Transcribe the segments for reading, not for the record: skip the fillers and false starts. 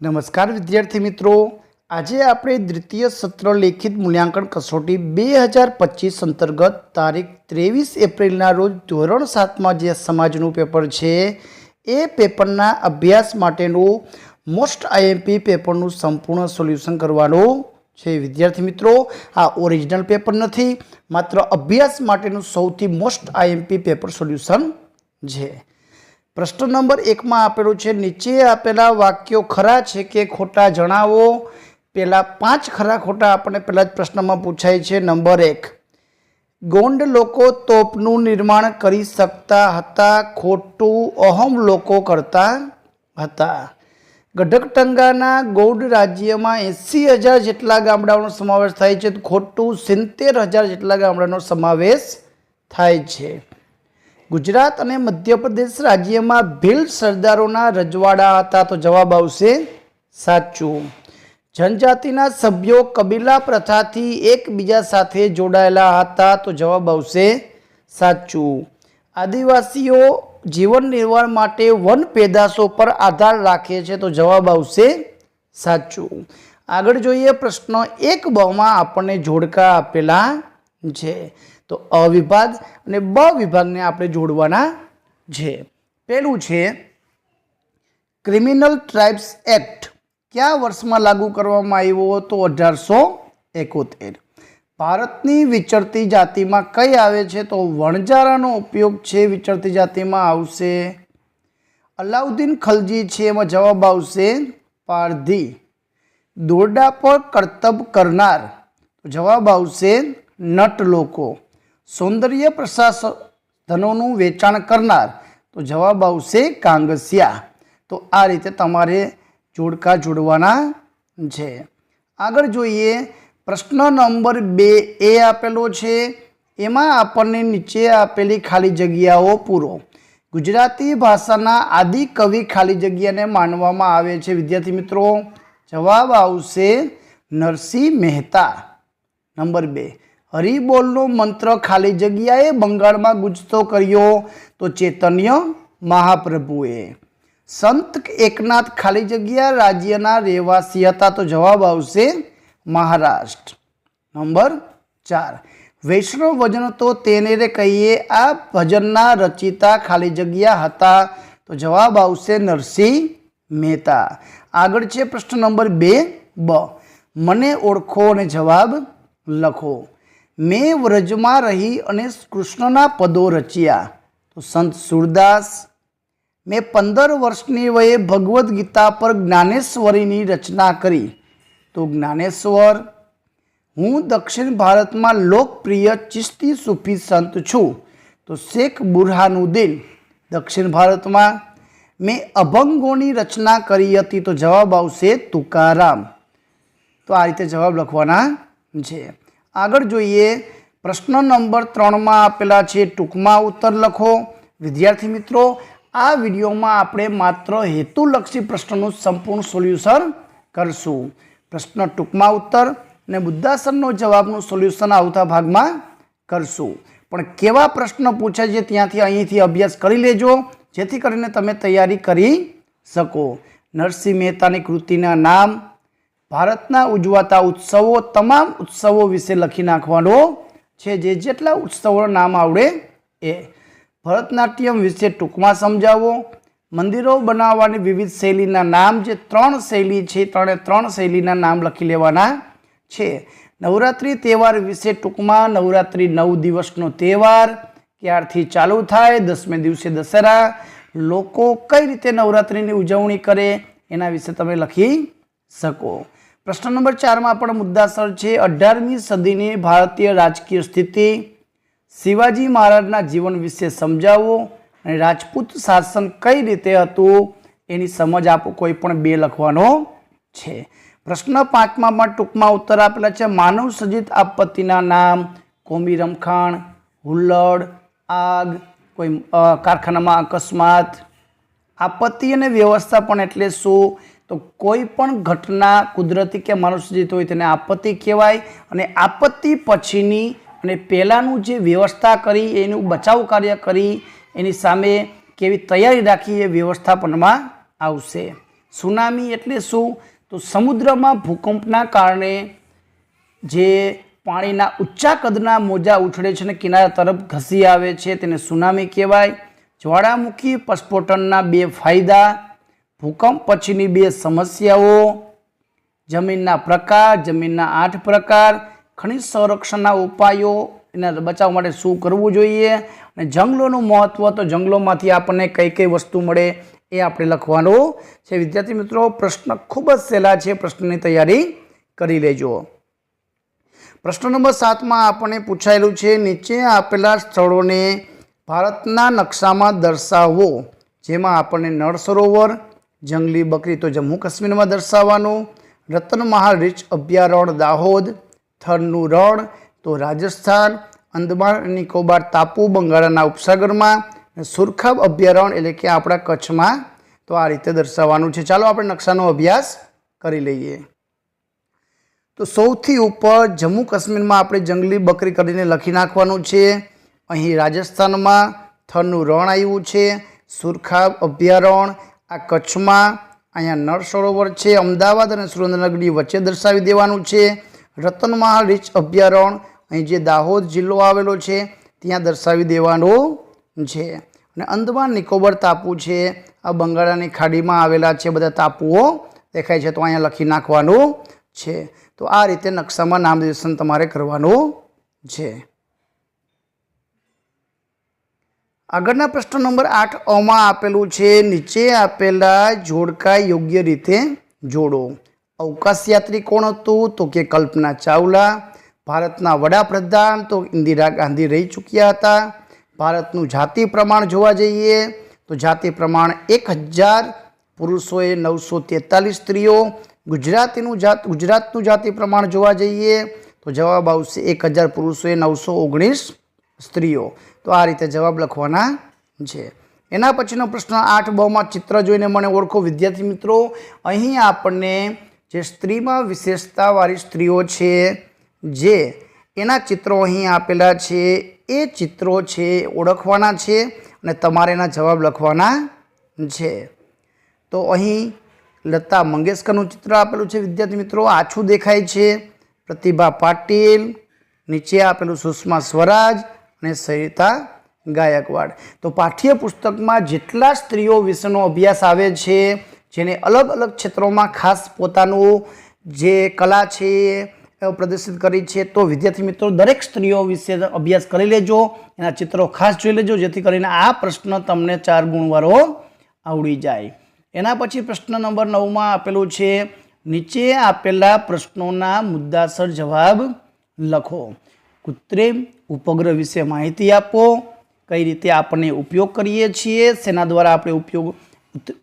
નમસ્કાર વિદ્યાર્થી મિત્રો, આજે આપણે દ્વિતીય સત્ર લેખિત મૂલ્યાંકન કસોટી 2025 અંતર્ગત તારીખ 23 એપ્રિલના રોજ ધોરણ 7માં જે સમાજનું પેપર છે એ પેપરના અભ્યાસ માટેનું મોસ્ટ આઈએમપી પેપરનું સંપૂર્ણ સોલ્યુશન કરવાનું છે। વિદ્યાર્થી મિત્રો, આ ઓરિજિનલ પેપર નથી, માત્ર અભ્યાસ માટેનું સૌથી મોસ્ટ આઈએમપી પેપર સોલ્યુશન છે। प्रश्न नंबर 1 में आपेलू है, नीचे आपेला वाक्यों खरा है कि खोटा जणावो। पहला 5 खरा खोटा अपने पहला प्रश्न में पूछाय है। नंबर 1, गोंड लोको तोपनु निर्माण करी सकता हता, खोटू अहम लोको करता हता। गढकटंगाना गौड़ राज्य में 80,000 जेटला गामडाओनो समावेश थाय छे, खोटू 70,000 जेटला गामडानो समावेश थाय छे। गुजरात और मध्य प्रदेश राज्य में भील सरदारों रजवाड़ा था, तो जवाब आवशे साचू। जनजातिना सभ्यों कबीला प्रथा थी एक बीजा साथे जोड़ायेला हता, तो जवाब आवशे साचू। आदिवासीओ जीवन निर्वाह माटे वन पेदाशों पर आधार राखे छे, तो जवाब आवशे साचू। आगळ जोईए प्रश्न 1 में आपने जोड़का आपेला छे, तो अ विभाग और ब विभाग ने आपणे जोड़वाना छे। पहलू छे क्रिमिनल ट्राइब्स एक्ट क्या वर्ष में लागू करवामां आव्यो, तो 1871। भारतनी विचरती जाति में कई आवे छे, तो वणजारानो उपयोग छे विचरती जाति में आवशे। अलाउद्दीन खलजी छे, एमां जवाब आवशे पारधी। दोरडा पर करतब करनार, तो जवाब आवशे नट लोको। सौंदर्य प्रसाधनों वेचाण करनार, तो जवाब आवशे कांगसिया। तो आ रीते तमारे जोड़का जोड़वाना छे। आगळ जोईए प्रश्न नंबर 2 ए आपेलो छे, एमां आपणे नीचे आपेली खाली जग्याओ पूरो। गुजराती भाषाना आदि कवि खाली जग्याने मानवामां आवे छे। विद्यार्थी मित्रों, जवाब आवशे नरसिंह मेहता। नंबर 2, हरिबोलनो मंत्र खाली जग्याए बंगाल में गूंजतो कर्यो, तो चैतन्य महाप्रभुए। संत एकनाथ खाली जग्या राज्यना रहवासी हता, तो जवाब आवशे महाराष्ट्र। नंबर 4, वैष्णव भजन तो तेने रे कहीए आ भजनना रचिता खाली जग्या हता, तो जवाब आवशे नरसिंह मेहता। आगळ छे प्रश्न नंबर 2 ब, मने ओळखो अने जवाब लखो। मैं व्रज में रही अने कृष्णना पदों रचिया, तो संत सूरदास। मैं 15 वर्षनी वये भगवद गीता पर ज्ञानेश्वरी रचना करी, तो ज्ञानेश्वर। हूँ दक्षिण भारत में लोकप्रिय चिश्ती सूफी संत छूँ, तो शेख बुरहानुद्दीन। दक्षिण भारत में मैं अभंगोनी रचना करी हती, तो जवाब आवशे तुकाराम। तो आ रीते जवाब लखवाना छे। आगळ जोईए प्रश्न नंबर 3 में आपेला छे, टूंकमां उत्तर लखो। विद्यार्थी मित्रों, आ विडियो में आपणे मात्र हेतुलक्षी प्रश्नों संपूर्ण सोल्यूशन करशुं। प्रश्न टूंकमां उत्तर ने मुद्दासरनो जवाबनुं सोल्यूशन आवता भाग में करशुं। पण केवा प्रश्न पूछाय छे त्यांथी अहींथी अभ्यास करी लेजो, जेथी करीने तमे तैयारी करी शको। नरसिंह मेहतानी कृतिना नाम, भारतना उजवाता उत्सवों, तमाम उत्सवों विषे लखी नाखवानो छे। जे जेटला उत्सवों नाम आवड़े ए। भरतनाट्यम विषे टूंकमां समजावो। मंदिरों बनाववानी विविध शैलीना नाम, जे 3 शैली छे, 3 शैलीना नाम लखी लेवाना छे। नवरात्रि तहेवार विषे टूंकमां, नवरात्रि 9 दिवसनो तहेवार, क्यारथी चालू थाय, 10मे दिवसे दशहरा, लोको कई रीते नवरात्रिनी उजवणी करे एना विषे तमे लखी सको। प्रश्न नंबर 4 में आपण मुद्दासर छे, 18મી सदीनी भारतीय राजकीय स्थिति, शिवाजी महाराजना जीवन विषे समजावो अने राजपूत शासन कई रीते हतुं एनी समझ आपो। कोई पण 2 लखवानो छे। प्रश्न 5 में पण टूंकमां उत्तर आपेला छे। मानव सर्जित आपत्तिना नाम, कोमी रमखाण, हुल्लड़, आग, कोई कारखानामां अकस्मात। आपत्ति अने व्यवस्थापन एटले शुं, तो कोईपण घटना कुदरती के मानव सर्जित होय तेने आपत्ति कहेवाय। अने आपत्ति पछीनी अने पहेलानुं जे व्यवस्था करी, एनुं बचाव कार्य करी, एनी सामे केवी तैयारी राखी, ए व्यवस्थापनमां आवशे। સુનામી એટલે શું? તો સમુદ્રમાં ભૂકંપના કારણે જે પાણીના ઊંચા કદના મોજા ઉછળે છે અને કિનારા તરફ ઘસી આવે છે તેને સુનામી કહેવાય. જ્વાળામુખી પ્રસ્ફોટનના 2 ફાયદા, ભૂકંપ પછીની 2 સમસ્યાઓ, જમીનના પ્રકાર, જમીનના 8 પ્રકાર, ખનિજ સંરક્ષણના ઉપાયો, એના બચાવ માટે શું કરવું જોઈએ, અને જંગલોનું મહત્વ, તો જંગલોમાંથી આપણને કઈ કઈ વસ્તુ મળે એ આપણે લખવાનું છે. વિદ્યાર્થી મિત્રો, પ્રશ્ન ખૂબ જ સહેલા છે, પ્રશ્નની તૈયારી કરી લેજો. પ્રશ્ન નંબર 7 આપણને પૂછાયેલું છે, નીચે આપેલા સ્થળોને ભારતના નકશામાં દર્શાવો. જેમાં આપણને નળ સરોવર, જંગલી બકરી તો જમ્મુ કાશ્મીરમાં દર્શાવવાનું, રતનમહાલ રીંછ અભયારણ્ય દાહોદ, થરનું રણ તો રાજસ્થાન, અંદમાન અને નિકોબાર ટાપુ બંગાળના ઉપસાગરમાં, સુરખાબ અભયારણ્ય એટલે કે આપણા કચ્છમાં. તો આ રીતે દર્શાવવાનું છે. ચાલો આપણે નકશાનો અભ્યાસ કરી લઈએ. તો સૌથી ઉપર જમ્મુ કાશ્મીરમાં આપણે જંગલી બકરી કરીને લખી નાખવાનું છે. અહીં રાજસ્થાનમાં થરનું રણ આવ્યું છે, સુરખાબ અભયારણ્ય આ કચ્છમાં, અહીંયા નળ સરોવર છે, અમદાવાદ અને સુરેન્દ્રનગરની વચ્ચે દર્શાવી દેવાનું છે. રતનમહાલ રીંછ અભયારણ્ય અહીં જે દાહોદ જિલ્લો આવેલો છે ત્યાં દર્શાવી દેવાનું છે. અને અંદમાન નિકોબાર ટાપુ છે, આ બંગાળાની ખાડીમાં આવેલા છે, બધા ટાપુઓ દેખાય છે, તો અહીંયા લખી નાખવાનું છે. તો આ રીતે નકશામાં નામનિર્દેશન તમારે કરવાનું છે. આગળના પ્રશ્ન નંબર 8 આપેલું છે, નીચે આપેલા જોડકા યોગ્ય રીતે જોડો. અવકાશયાત્રી કોણ હતું? તો કે કલ્પના ચાવલા. ભારતના વડાપ્રધાન તો ઇન્દિરા ગાંધી રહી ચૂક્યા હતા. ભારતનું જાતિ પ્રમાણ જોવા જઈએ તો જાતિ પ્રમાણ 1000, પુરુષોએ 943 સ્ત્રીઓ. ગુજરાતનું જાતિ પ્રમાણ જોવા જઈએ તો જવાબ આવશે 1000, પુરુષોએ 919 સ્ત્રીઓ. તો આ રીતે જવાબ લખવાના છે. એના પછીનો પ્રશ્ન 8 ચિત્ર જોઈને મને ઓળખો. વિદ્યાર્થી મિત્રો, અહીં આપણને જે સ્ત્રીમાં વિશેષતાવાળી સ્ત્રીઓ છે જે એના ચિત્રો અહીં આપેલા છે, એ ચિત્રો છે ઓળખવાના છે અને તમારે એના જવાબ લખવાના છે. તો અહીં લતા મંગેશકરનું ચિત્ર આપેલું છે વિદ્યાર્થી મિત્રો, આછું દેખાય છે. પ્રતિભા પાટીલ, નીચે આપેલું સુષ્મા સ્વરાજ અને સરિતા ગાયકવાડ. તો પાઠ્યપુસ્તકમાં જેટલા સ્ત્રીઓ વિશેનો અભ્યાસ આવે છે, જેને અલગ અલગ ક્ષેત્રોમાં ખાસ પોતાનું જે કલા છે એ પ્રદર્શિત કરી છે, તો વિદ્યાર્થી મિત્રો દરેક સ્ત્રીઓ વિશે અભ્યાસ કરી લેજો, એના ચિત્રો ખાસ જોઈ લેજો, જેથી કરીને આ પ્રશ્ન તમને 4 ગુણવાળો આવડી જાય. એના પછી પ્રશ્ન નંબર 9 આપેલું છે, નીચે આપેલા પ્રશ્નોના મુદ્દાસર જવાબ લખો. કૃત્રિમ ઉપગ્રહ વિશે માહિતી આપો. કઈ રીતે આપણે ઉપયોગ કરીએ છીએ, શેના દ્વારા આપણે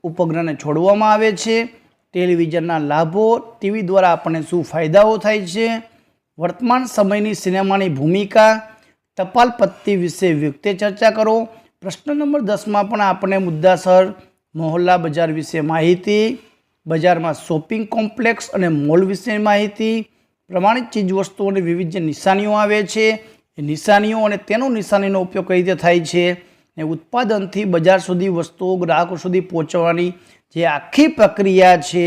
ઉપગ્રહને છોડવામાં આવે છે, ટેલિવિઝનના લાભો, ટીવી દ્વારા આપણને શું ફાયદાઓ થાય છે, વર્તમાન સમયની સિનેમાની ભૂમિકા, ટપાલ પત્તી વિશે વ્યક્તિ ચર્ચા કરો. પ્રશ્ન નંબર 10 પણ આપણે મુદ્દાસર મોહલ્લા બજાર વિશે માહિતી, બજારમાં શોપિંગ કોમ્પ્લેક્સ અને મોલ વિશે માહિતી, પ્રમાણિત ચીજવસ્તુઓની વિવિધ જે નિશાનીઓ આવે છે એ નિશાનીઓ અને તેનો નિશાનીનો ઉપયોગ કઈ રીતે થાય છે, ને ઉત્પાદનથી બજાર સુધી વસ્તુઓ ગ્રાહકો સુધી પહોંચવાની જે આખી પ્રક્રિયા છે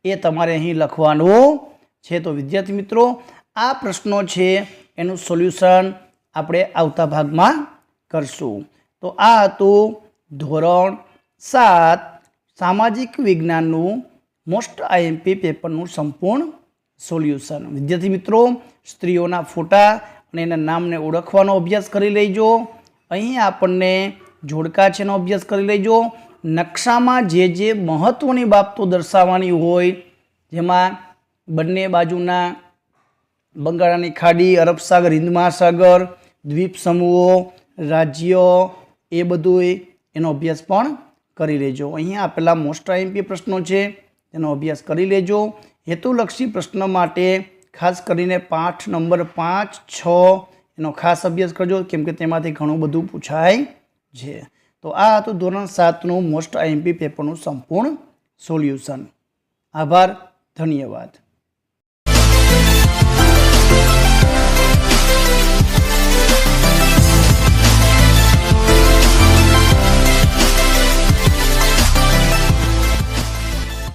એ તમારે અહીં લખવાનું છે. તો વિદ્યાર્થી મિત્રો, આ પ્રશ્નો છે એનું સોલ્યુશન આપણે આવતા ભાગમાં કરશું. તો આ હતું ધોરણ 7 સામાજિક વિજ્ઞાનનું મોસ્ટ આઈએમપી પેપરનું સંપૂર્ણ સોલ્યુશન. વિદ્યાર્થી મિત્રો, સ્ત્રીઓના ફોટા અને એના નામને ઓળખવાનો અભ્યાસ કરી લેજો. અહીં આપણને જોડકા છે એનો અભ્યાસ કરી લેજો. નકશામાં જે મહત્ત્વની બાબતો દર્શાવવાની હોય, જેમાં બંને બાજુના બંગાળાની ખાડી, અરબ સાગર, હિન્દ મહાસાગર, દ્વીપ સમૂહો, રાજ્યો, એ બધું એનો અભ્યાસ પણ કરી લેજો. અહીંયા આપેલા મોસ્ટ આઈએમપી પ્રશ્નો છે તેનો અભ્યાસ કરી લેજો. હેતુલક્ષી પ્રશ્ન માટે ખાસ કરીને પાઠ નંબર 5, 6 એનો ખાસ અભ્યાસ કરજો, કેમ કે તેમાંથી ઘણું બધું પૂછાય છે. તો આ હતું ધોરણ 7નું મોસ્ટ આઈએમપી પેપરનું સંપૂર્ણ સોલ્યુશન. આભાર, ધન્યવાદ.